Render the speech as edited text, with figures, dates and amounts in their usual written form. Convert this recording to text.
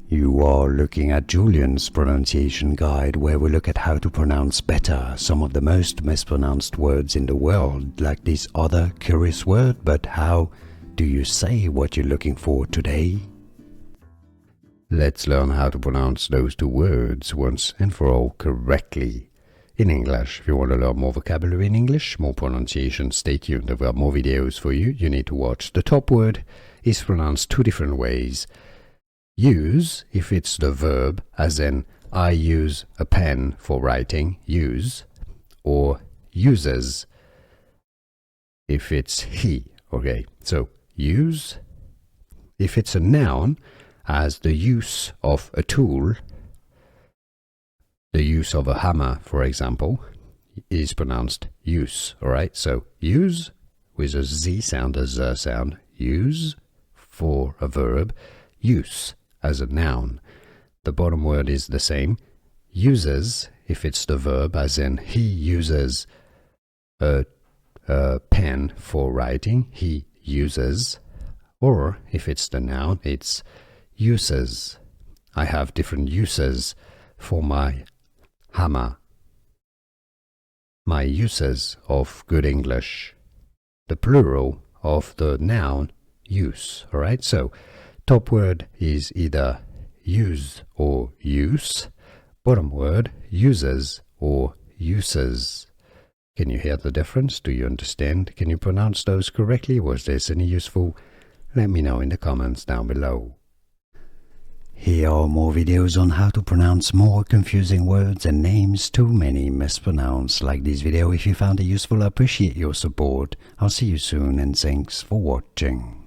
You are looking at Julian's pronunciation guide, where we look at how to pronounce better some of the most mispronounced words in the world, like this other curious word. But how do you say what you're looking for today? Let's learn how to pronounce those two words once and for all correctly in English. If you want to learn more vocabulary in English, more pronunciation, stay tuned. I've got more videos for you. You need to watch. The top word is pronounced two different ways. Use, if it's the verb, as in I use a pen for writing, use, or uses, if it's he. Okay, so use. If it's a noun, as the use of a tool, the use of a hammer, for example, is pronounced use. Alright, so use with a Z sound, a Z sound, use for a verb, use as a noun. The bottom word is the same. Uses, if it's the verb, as in he uses a pen for writing, he uses. Or if it's the noun, it's uses. I have different uses for my hammer. My uses of good English. The plural of the noun, use. Alright, so top word is either use or use. Bottom word, uses or uses. Can you hear the difference? Do you understand? Can you pronounce those correctly? Was this any useful? Let me know in the comments down below. Here are more videos on how to pronounce more confusing words and names too many mispronounced. Like this video if you found it useful. I appreciate your support. I'll see you soon and thanks for watching.